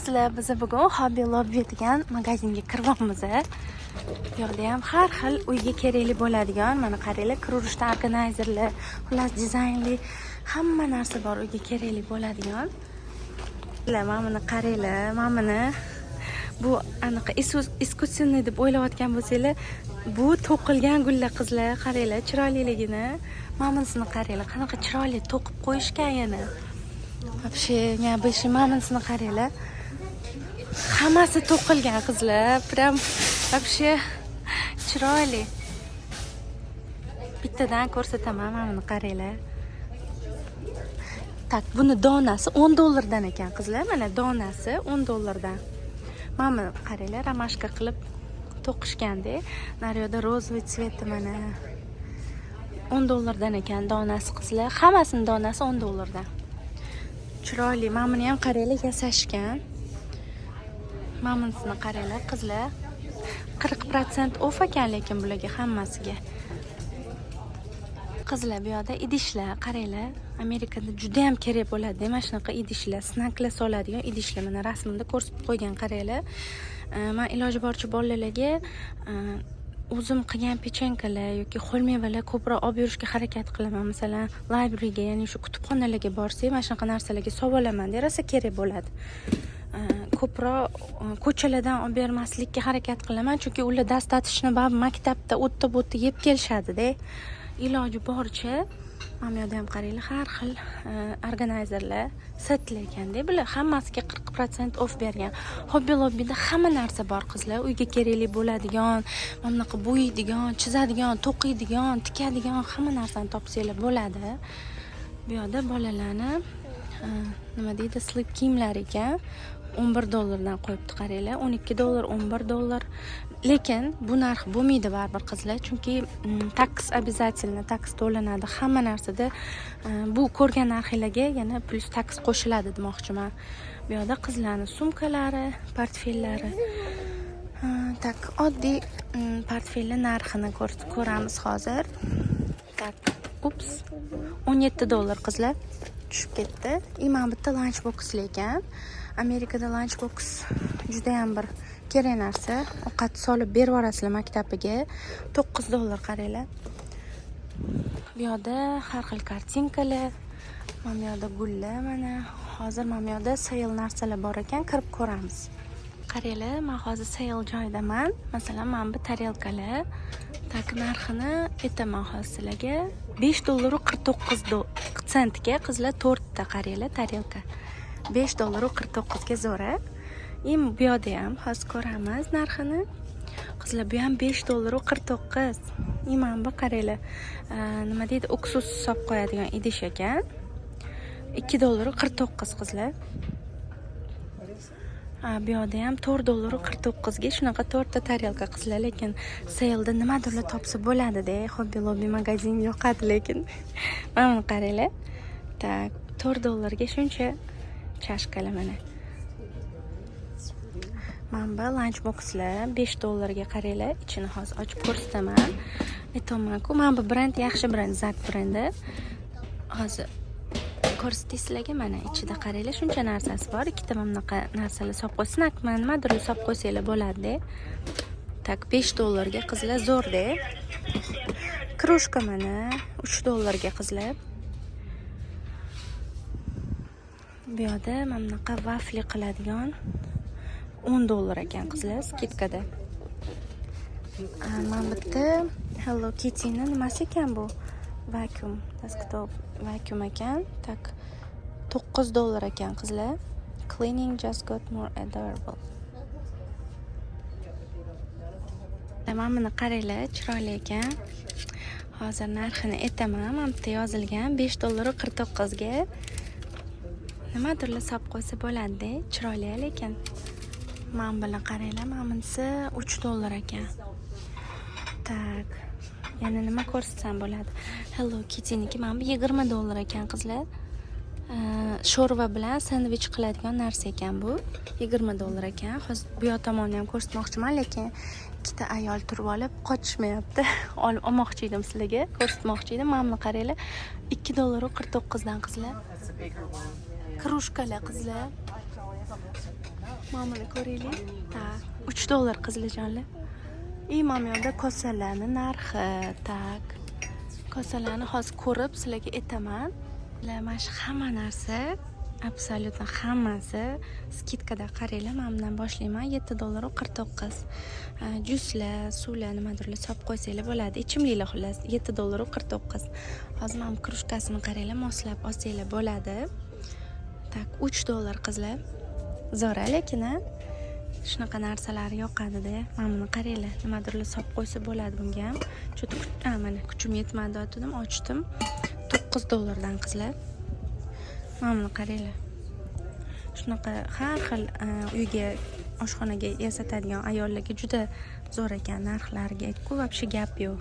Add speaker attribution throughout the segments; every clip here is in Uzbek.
Speaker 1: Sizlar biz bugun Hobby Lobby degan magazinga kiryapmiz. Bu yerda ham har xil uyga kerakli bo'ladigan, mana qaranglar, kiruvishda organizerlar, xullas dizaynli hamma narsa bor uyga kerakli bo'ladigan. Mana buni qaranglar, mana buni bu anaqa iskusenniy deb o'ylayotgan bo'lsanglar, bu to'qilgan gullar qizlar, qaranglar chiroyliligini. Mana bunisini qaranglar, qanaqa chiroyli to'qib qo'yishgan yana. Вообще, yana bishi mana bunisini qaranglar. Hammasi to'qilgan qizlar, prям вообще chiroyli. Bittadan ko'rsataman, mana buni qaranglar. Tak, buni donasi $10 ekan qizlar, mana donasi $10. Mana qaranglar, ramashka qilib to'qishganda, naryoda rozvoy tsveti mana $10 ekan donasi qizlar. Hammasini donasi $10. Chiroyli, mana buni ham qaranglar, yasashgan. Mana bunisini qaranglar qizlar. 40% off ekan lekin bularga hammasiga. Qizlar, bu yoqda idishlar, qaranglar. Amerikada juda ham kerak bo'ladi. Mana shunaqa idishlar, snacklar soladigan idishlar. Mana rasmda ko'rsatib qo'ygan, qaranglar. Men iloji boricha bolalarga o'zim qilgan pechenkalar yoki ho'l mevalar ko'proq olib yurishga harakat qilaman. Masalan, libraryga, ya'ni shu kutubxonalarga borsak, mana shunaqa narsalarga sovolaman, rosa kerak bo'ladi. Ko'proq ko'chalardan olib bermaslikka harakat qilaman, chunki ular dastatishni bab maktabda o'tda yeb kelishadi-da. Iloji boricha mana bu yerda ham qaranglar, har xil organizerlar setlar ekanda, bular hammasiga 40% off bergan. Hobby Lobbyda hamma narsa bor qizlar, uyga kerakli bo'ladigan, mana bunaqa bo'yaydigan, chizadigan, to'qiydigan, tikadigan hamma narsani topsanglar bo'ladi. Bu yerda bolalarni nima deydi, slip kiyimlar ekan. $11 dan qo'yibdi, qaranglar. $12, $11. Lekin bu narx bo'lmaydi baribir qizlar, chunki tax обязательно, tax to'lanadi hamma narsada. Bu ko'rgan narxlarga yana plus tax qo'shiladi demoqchiman. Bu yerda qizlarning sumkalari, portfellari. Tak, oddiy portfellar narxini ko'ramiz hozir. Tak, ups. $17 qizlar. Tushib ketdi. Mana bitta lunchbox ekan. Amerikada lunchbox juda ham bir kerak narsa. Ovqat solib berib yuborasizlar maktabiga. $9 qaranglar. Bu yerda har xil kartinkalar, mana bu yerda gullar, mana hozir mana bu yerda sale narsalar bor ekan, kirib ko'ramiz. Qaranglar, men hozir sale joyidaman. Masalan, mana bu tarelkalar, tak narxini aytaman hozir sizlarga. $5.49 ga qizlar 4 ta qaranglar tarelka. $5.49 ga zo'ra. Bu yerda ham hozir ko'ramiz narxini. Qizlar, bu ham $5.49. Mana bu qaranglar. Nima deydi, uksus solib qo'yadigan idish ekan. $2.49 qizlar. Bu yerda ham $4.49 ga shunaqa 4 ta tarelka qizlar, lekin sale'da nimadirlar topsa bo'ladi-da. Hobby Lobby magazin yoqadi lekin. Mana buni qaranglar. Tak, $4 ga shuncha chashkalar mana. Mana bu lunchboxlar $5 ga qaranglar. Ichini hozir ochib ko'rsataman. Aytaman-ku, mana bu brend yaxshi brend, Zak brendi. Hozir ko'rsatisizlarga, mana ichida qaranglar, shuncha narsasi bor. Ikkita mana bunaqa narsalar solib qo'ysa, snackman nimadir solib qo'ysanglar bo'ladi-da. Tak, $5 ga qizlar, zo'r-da. Krushka mana $3 ga qizlar. Bu yerda mana bunaqa vafli qiladigan $10 ekan qizlar, skidkada. Mana bitta Hello Kitty ni nimasi ekan bu? Vacuum, desktop vacuum ekan. Tak, $9 ekan qizlar. Cleaning just got more adorable. Mana buni qaranglar, chiroyli ekan. Hozir narxini aytaman. Mana bitta yozilgan $5.49 ga. Nimadirlar solib qo'ysa bo'ladi-da, chiroyli lekin. Mana buni qaranglar, mana bunisi $3 ekan. Tak, yana nima ko'rsatsam bo'ladi? Hello Kitty'niki mana bu $20 ekan qizlar. Sho'rva bilan sandvich qiladigan narsa ekan bu. $20 ekan. Hozir bu yoq tomonni ham ko'rsatmoqchiman, lekin ikkita ayol turib olib qochishmayapti. Olmoqchi edim sizlarga, ko'rsatmoqchi edim. Mana buni qaranglar. $2.49 dan qizlar. Krushkalar qizlar. Mana buni ko'ringlar. Tak, $3 qizlarjonlar. Mana bu yerda kosalarni narxi, tak. Kosalarni hozir ko'rib sizlarga aytaman. Mana shu hamma narsa, absolyutno hammasi skidkada. Qaranglar, men bundan boshlayman. $7.49. Juslar, suvlar, nimadirlar solib qo'ysanglar bo'ladi. Ichimliklar xullas $7.49. Hozir men krujkasini qaranglar, moslab olsanglar bo'ladi. Tak, $3 qizlar. Zo'ra, lekin shunaqa narsalar yoqadi-da. Mana buni qaranglar, nimadirlar solib qo'ysa bo'ladi bunga ham. Mana kuchim yetmadi dedim, ochdim. $9 dan qizlar. Mana buni qaranglar. Shunaqa har xil uyga, oshxonaga yasatadigan ayollarga juda zo'r ekan narxlariga-ku, вообще gap yo'q.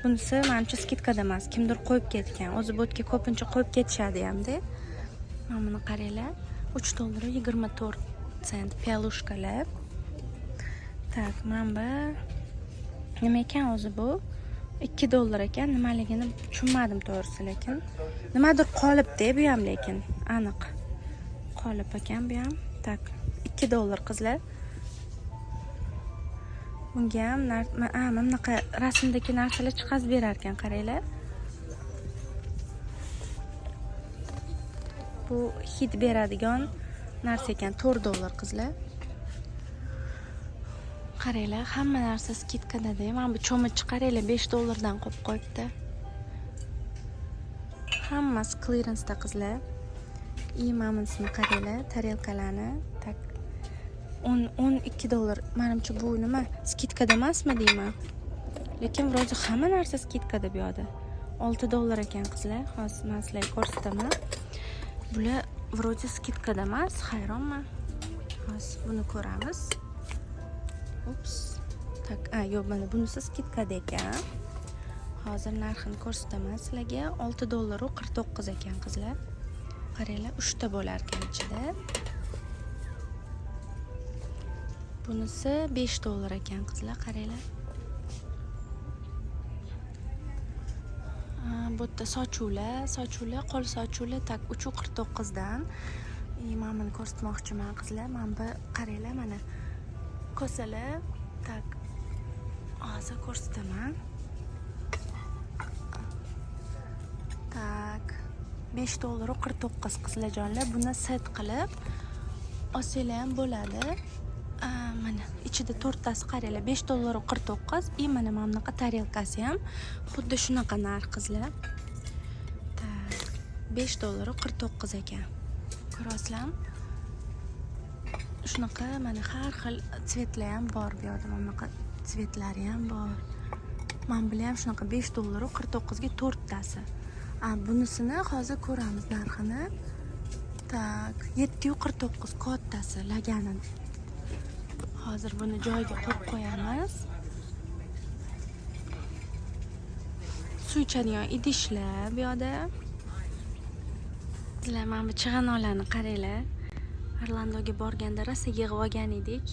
Speaker 1: Bunisi menimcha skidkada emas, kimdir qo'yib ketgan. O'zi bo'tga ko'pincha qo'yib ketishadi hamda. Mana buni qaranglar. $3.24 pialushkalar. Tak, mana bu nima ekan o'zi bu? $2 ekan. Nimaligini tushunmadim to'g'risi, lekin nimadir qolibdi bu ham, lekin aniq qolib ekan bu ham. Tak, $2 qizlar. Bunga ham mana bunaqa rasmdagi narsalar chiqazib berar ekan, qaranglar. Bu hid beradigan narsa ekan, $4 qizlar. Qaranglar, hamma narsa skidkada-da. Mana bu cho'mich qaranglar, $5 dan qo'yib qo'yibdi. Hammasi clearance'da qizlar. Mana bunisini qaranglar, tarelkalarni. Tak, $12. Menimcha bu nima? Skidkada emasmi deyman. Lekin vro'zi hamma narsa skidkada bu yerda. $6 ekan qizlar. Hozir men sizlarga ko'rsataman. Bular vro'zi skidkada emas, hayronman. Hozir buni ko'ramiz. Ups. Tak, yo'q, mana bunisi skidkada ekan. Hozir narxini ko'rsataman sizlarga. $6.49 ekan qizlar. Qaranglar, 3 ta bo'lar ekan ichida. Bunisi $5 ekan qizlar, qaranglar. Bu yerda sochuvlar, qo'l sochuvlar tak $3.49 dan. Mana buni ko'rsatmoqchiman qizlar. Mana bu qaranglar, mana kosalar, tak. Hozir ko'rsataman. Tak, $5.49 qizlarjonlar. Buni set qilib olsanglar ham bo'ladi. Mana ichida 4 tasi qaranglar, $5.49. Mana bunaqa tarelkasi ham xuddi shunaqa narx qizlar. Tak, $5.49 ekan. Ko'rasizlarmi? Shunaqa mana har xil tsvetlar ham bor bu yerda. Mana bunaqa tsvetlari ham bor. Mana bular ham shunaqa $5.49 ga 4 tasi. Bunisini hozir ko'ramiz narxini. Tak, $7.49 kattasi lagani. Hozir buni joyiga qo'yib qo'yamiz. Suv ichadigan idishlar bu yerda. Sizlar mana bu chig'anolarni qaranglar. Orlandoga borganda rosa yig'ib olgan edik.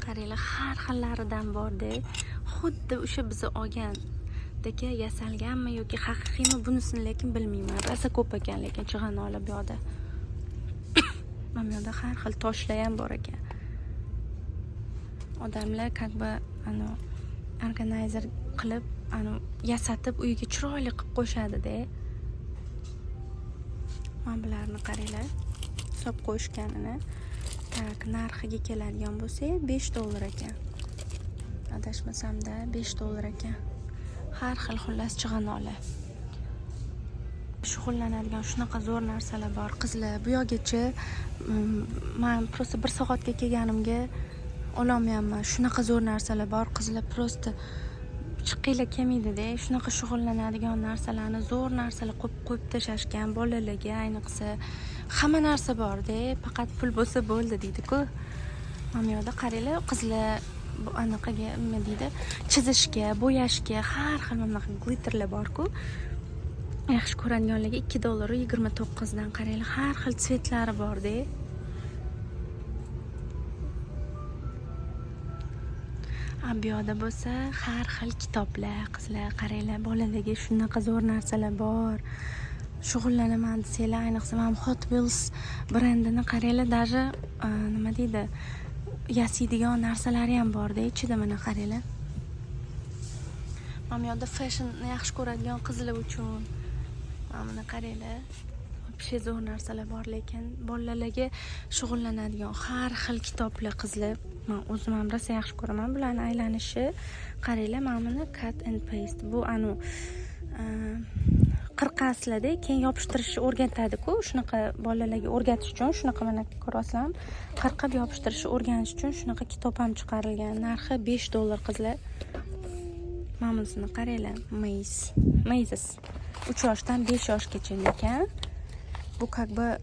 Speaker 1: Qaranglar, har xillaridan borda. Xuddi o'sha biz olgandagi yasalganmi yoki haqiqiymi bunisini lekin bilmayman. Rosa ko'p ekan lekin chig'anolar bu yerda. Mana bu yerda har xil toshlar ham bor ekan. Odamlar как бы organizer qilib, yasatib uyiga chiroyli qilib qo'yishadi-da. Mana bularni qaranglar. Solib qo'yishganini. Tak, narxiga keladigan bo'lsa $5 ekan. Adashmasamda $5 ekan. Har xil xullas chig'anolar. Shug'ullanadigan shunaqa zo'r narsalar bor. Qizlar, bu yo'gacha men просто 1 soatga kelganimga ololmayapman. Shunaqa zo'r narsalar bor. Qizlar просто chiqinglar kelmaydi-da. Shunaqa shug'ullanadigan narsalarni, zo'r narsalar qo'yib tashashgan bolalarga, ayniqsa hamma narsa bor-da. Faqat pul bo'lsa bo'ldi deydi-ku. Mana bu yerda qaranglar, qizlar anaqaga nima deydi? Chizishga, bo'yashga har xil bunaqa glitterlar bor-ku. Yaxshi ko'radiganlarga $2.29 dan qaranglar, har xil tsvetlari bor-da. Bu yoqda bo'lsa har xil kitoblar, qizlar qaranglar, bolalarga shunaqa zo'r narsalar bor. Shug'ullanaman desanglar, ayniqsa men Hot Wheels brendini qaranglar, даже nima deydi? yasaydigan narsalari ham bor-da, ichida mana qaranglar. Mana bu yerda fashionni yaxshi ko'radigan qizlar uchun mana qaranglar. Вообще zo'r narsalar bor, lekin bolalarga shug'ullanadigan har xil kitoblar qizlar. Men o'zim ham rosa yaxshi ko'raman bularni aylanishi. Qaranglar, mana buni cut and paste. Bu qirqaslarda keyin yopishtirishni o'rgatadi-ku, shunaqa bolalarga o'rgatish uchun shunaqa mana ko'ryapsizlar. Qirqib yopishtirishni o'rganish uchun shunaqa kitob ham chiqarilgan. Narxi $5 qizlar. Mana bunisini qaranglar, Mazes. 3 yoshdan 5 yoshgacha ekan. Bu как бы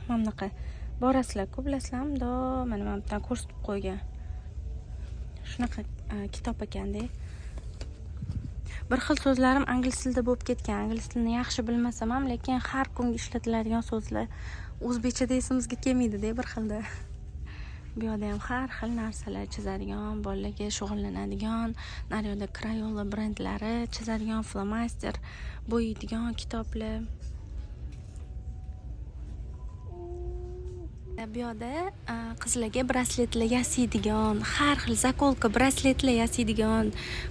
Speaker 1: mana bunaqa borasizlar-ku, bilasizlarmi? Mana bu yerdan ko'rsatib qo'ygan. Shunaqa kitob ekanda. Bir xil so'zlarim ingliz tilida bo'lib ketgan. Ingliz tilini yaxshi bilmasam ham, lekin har kungi ishlatiladigan so'zlar o'zbekchada esimizga kelmaydi-da bir xilda. Bu yerda ham har xil narsalar chizadigan, bolalarga shug'ullanadigan, naryoqda Crayola brendlari chizadigan, flomaster, bo'yaydigan kitoblar. Bu yerda qizlarga brasletlar yasaydigan, har xil zakolka brasletlar yasaydigan,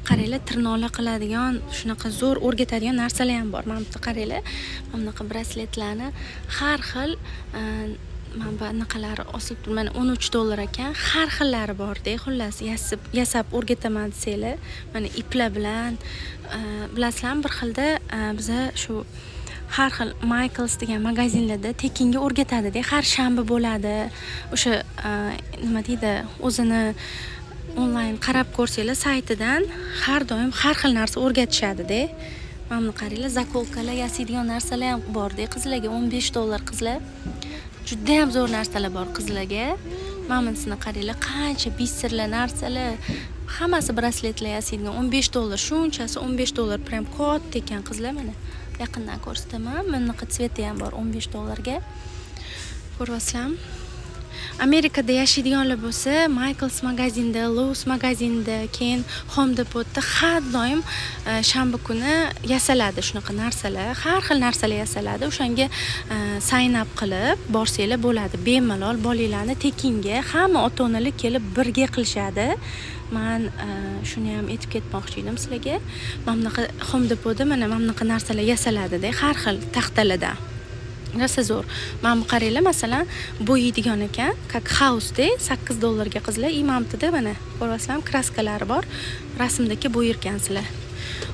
Speaker 1: qaranglar, tirnoqlar qiladigan, shunaqa zo'r o'rgatadigan narsalar ham bor. Mana bu qaranglar, mana bunaqa brasletlarni har xil mana bu anaqalari osilib turib, mana $13 ekan. Har xillari bor-da, xullas yasab o'rgataman desanglar, mana iplar bilan bilasizlarmi, bir xilda biza shu har xil Michaels degan magazinlarda tekinga o'rgatadi-da, har shanba bo'ladi. O'sha nima deydi, o'zini onlayn qarab ko'rsanglar saytidan har doim har xil narsa o'rgatishadi-da. Mana buni qaranglar, zakolkalar yasaydigan narsalar ham bor-da, qizlarga $15 qizlar. Juda ham zo'r narsalar bor qizlarga. Mana bunisini qaranglar, qancha biserlar narsalar, hammasi brasletlar yasaydigan $15. Shunchasi $15, prям katta ekan qizlar. Mana yaqindan ko'rsataman. Bunaqa tsveti ham bor $15 ga. Ko'ryapsizlarmi? Amerikada yashaydiganlar bo'lsa, Michaels magazinda, Lowe's magazinda, keyin Home Depotda har doim shanba kuni yasaladi shunaqa narsalar. Har xil narsalar yasaladi. O'shanga sign up qilib borsanglar bo'ladi. Bemalol bolalarni tekinga hamma ota-onalar kelib birga qilishadi. Men shuni ham aytib ketmoqchi edim sizlarga. Mana bunaqa Home Depotda mana bunaqa narsalar yasaladi-da, har xil taxtalardan. Rosa zo'r. Mana bu qaranglar, masalan, bo'yaydigan ekan, как house-da $8 ga qizlar. Imamtida mana ko'ryapsizlarmi, kraskalari bor. Rasmdagi bo'yirkansizlar.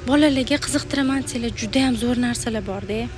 Speaker 1: Bolalarga qiziqtiraman desanglar, juda ham zo'r narsalar bor-da.